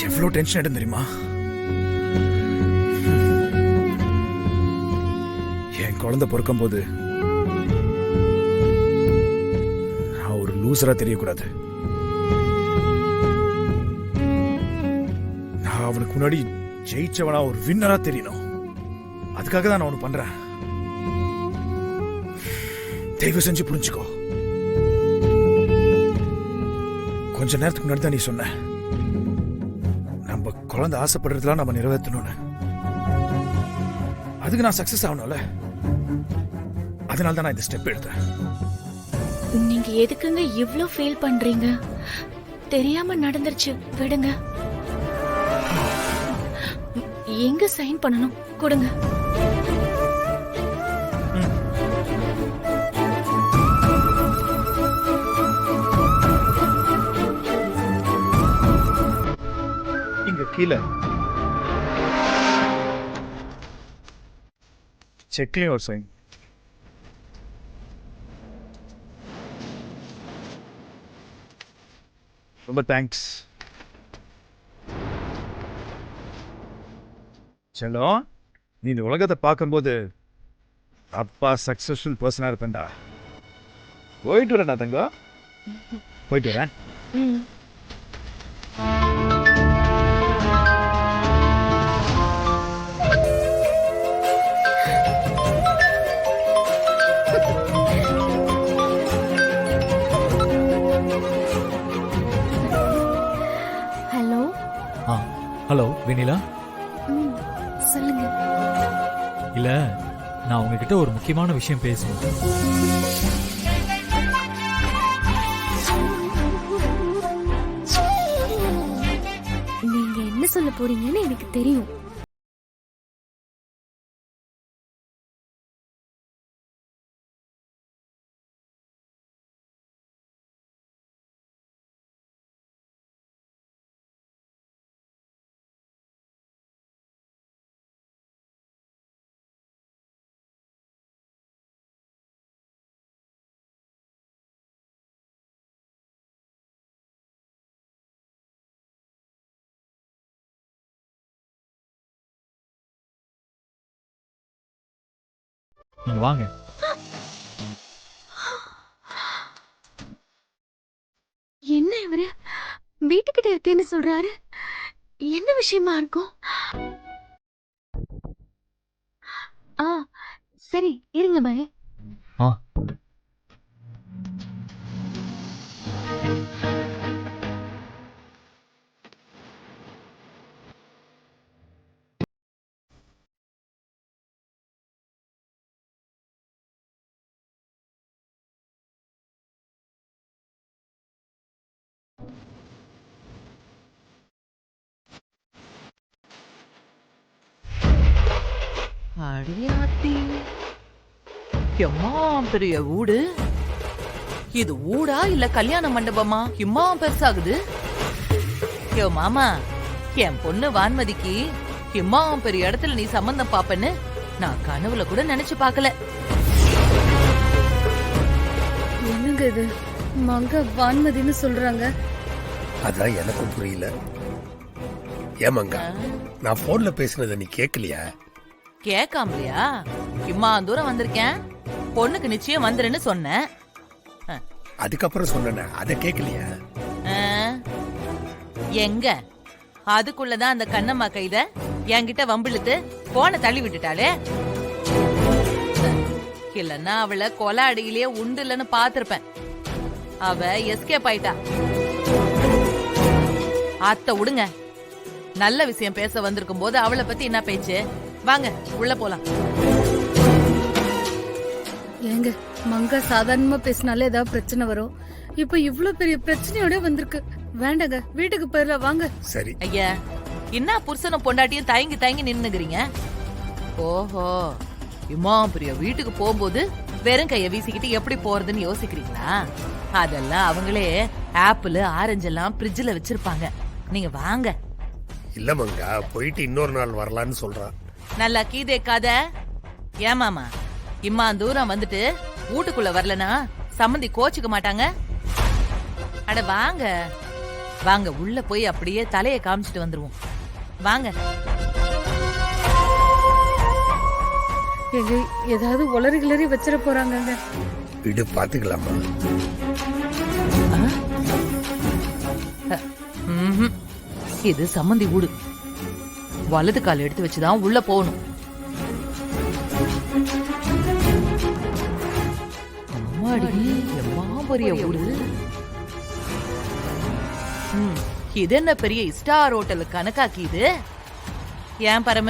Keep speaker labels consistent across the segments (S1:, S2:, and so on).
S1: எவ்வளவு டென்ஷன் ஆயிடும் தெரியுமா? என் குழந்தை பிறக்கும் போது நான் ஒரு லூசரா தெரியக்கூடாது. நான் அவனுக்கு முன்னாடி ஜெயிச்சவனா ஒரு வின்னரா தெரியணும். அதுக்காக தான் நான் ஒண்ணு பண்றேன். தயவு செஞ்சு புரிஞ்சுக்கோ. கொஞ்ச நேரத்துக்கு முன்னாடி தான் நீ சொன்ன நம்ம குழந்தை ஆசைப்படுறதுலாம் நம்ம நிறைவேற்றணும்னு. அதுக்கு நான் சக்சஸ் ஆகணும்ல, அதனால தான் நான் இந்த ஸ்டெப் எடுத்தேன்.
S2: நீங்க எதுக்குங்க இவ்ளோ ஃபீல் பண்றீங்க? தெரியாம நடந்துருச்சு, விடுங்க. எங்க சைன் பண்ணணும் கொடுங்க.
S1: இங்க கீழே செக்லயும் ஒரு சைன். ரொம்ப தேங்க்ஸ் செல்லம். நீ இந்த உலகத்தை பார்க்கும்போது அப்பா சக்சஸ்ஃபுல் பர்சனா இருப்பேன்டா. போயிட்டு வரேன்டா தங்கம், போயிட்டு வரேன்.
S2: ஹலோ.
S3: ஹலோ வெண்ணிலா.
S2: சொல்லுங்க.
S3: இல்ல, நான் உங்ககிட்ட ஒரு முக்கியமான விஷயம் பேசணும்.
S2: நீங்க என்ன சொல்ல போறீங்கன்னு எனக்கு தெரியும்.
S3: நீங்க வாங்க.
S2: என்ன இவரு வீட்டுக்கிட்ட இருக்கேன்னு சொல்றாரு? என்ன விஷயமா இருக்கும்? சரி இருங்க பய.
S3: ஆ
S4: அடியாத்தி, எம்மா பெரிய வீடு இது. ஊடா இல்ல கல்யாண மண்டபமா? இம்மா பெருசாகுது. யோ மாமா, என் பொண்ணு வான்மதிக்கு இம்மா பெரிய இடத்துல நீ சம்பந்தம் பாப்பன்னு நான் கனவுல கூட நினைச்சு பாக்கல.
S2: என்னங்க இது? மங்க வான்மதின்னு சொல்றாங்க.
S5: அதான் எனக்கும் புரியல. ஏமாங்க, நான் போன்ல பேசினதை நீ கேட்கலையா?
S4: கேட்காமலையா? இம்மா தூரம் வந்திருக்கேன், பொண்ணுக்கு நிச்சயம் வந்துருன்னு சொன்னேன்.
S5: அதுக்கப்புறம் சொன்ன அதை கேட்கலையா?
S4: எங்க அதுக்குள்ளதான் அந்த கண்ணம்மா கைத என்கிட்ட வம்பிழுத்து போன தள்ளி விட்டுட்டாளே. இல்லன்னா அவளை கொலை அடியிலேயே உண்டு இல்லன்னு பாத்திருப்பேன். அவ எஸ்கேப் ஆயிட்டா. அத்த விடுங்க, நல்ல விஷயம் பேச வந்திருக்கும் போது அவளை பத்தி என்ன பேச்சு? வாங்க உள்ள போலாம்.
S6: ஏங்க, மங்கா சாதாரணமா பேசினாலே ஏதாவது பிரச்சனை வரும். இப்ப இவ்வளவு பெரிய பிரச்சனையோட வந்திருக்கு. வேண்டாங்க, வீட்டுக்கு போயிடலாம் வாங்க.
S5: சரி
S4: ஐயா, என்ன புருஷனும் பொண்டாட்டியும் தயங்கி தயங்கி நின்னுக்கிறீங்க? ஓஹோ, இம்மா பிரியா வீட்டுக்கு போகும்போது வெறும் கைய வீசிக்கிட்டு எப்படி போறதுன்னு யோசிக்கிறீங்களா? அதெல்லாம் அவங்களே ஆப்பிள் ஆரஞ்சு எல்லாம் ஃப்ரிட்ஜ்ல வச்சிருப்பாங்க. நீங்க வாங்க.
S5: இல்ல மங்கா, போயிட்டு இன்னொரு நாள் வரலான்னு சொல்றான்.
S4: நல்லா கீதே காத. ஏமாமா, இம்மா தூரம் வந்துட்டு வீட்டுக்குள்ள வரலனா சம்மந்தி கோச்சுக்க மாட்டாங்க. அட வாங்க. வாங்க உள்ள போய் அப்படியே தலைய காமிச்சிட்டு வந்துருவோம். வாங்க.
S6: எங்க ஏதாவது உளறி கிளறி வச்சிட போறாங்கங்க.
S5: விடு பாத்துக்கலாமா?
S4: ம்ஹும். இது சம்மந்தி வீடு. வலது கால் எடுத்து வச்சுதான் உள்ள போகணும். அம்மாடி, எம்மா பெரிய வீடு. இது என்ன பெரிய ஸ்டார் ஹோட்டல் கணக்காக்கி இது? ஏன் பரம,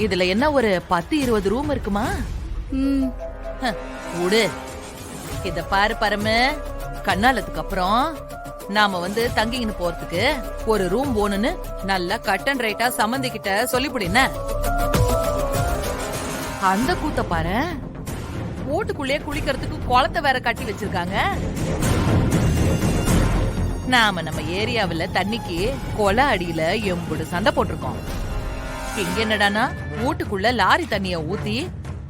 S4: இதுல என்ன ஒரு 10-20 ரூம் இருக்குமா?
S6: ம்,
S4: விடு. இத பாரு பரம, கண்ணாலத்துக்கு அப்புறம் நாம வந்து தங்கின்னு போறதுக்கு ஒரு ரூம் போகணும்னு நல்லா கட் அண்ட் ரைட்டா சம்மந்தி கிட்ட சொல்லிவிடுன. அந்த கூத்த பாரு, ஓட்டுக்குள்ளே குளிக்கிறதுக்கு குளத்தை வேற கட்டி வச்சிருக்காங்க. நாம நம்ம ஏரியாவுல தண்ணிக்கு கொலை அடியில எம்புடு சண்டை போட்டிருக்கோம். இங்க என்னடானா வீட்டுக்குள்ள லாரி தண்ணிய ஊத்தி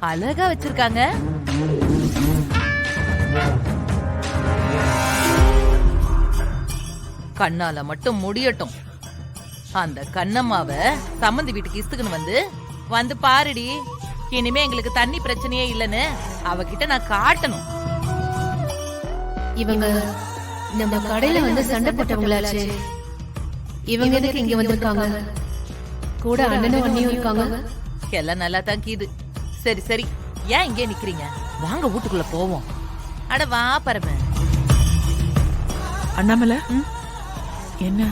S4: அழகா வச்சிருக்காங்க. கண்ணால மட்டும் முடியட்டும். அந்த கண்ணம்மாவ சம்மந்தி வீட்டுக்கு இஸ்துக்குன்னு வந்து பாருடி, இனிமே எங்களுக்கு தண்ணி பிரச்சனையே இல்லன்னு அவகிட்ட நான் காட்டணும்.
S7: இவங்க நம்ம கடையில வந்து சண்டை போட்டவங்களாச்சு. இவங்க எதுக்கு இங்க வந்திருக்காங்க? கூட அண்ணனும் அண்ணியும் இருக்காங்க.
S4: எல்லாம் நல்லா தான் கீது. சரி சரி, ஏன் இங்கே நிக்கிறீங்க? வாங்க வீட்டுக்குள்ள போவோம். அட வா பரம.
S8: அண்ணாமலை, என்ன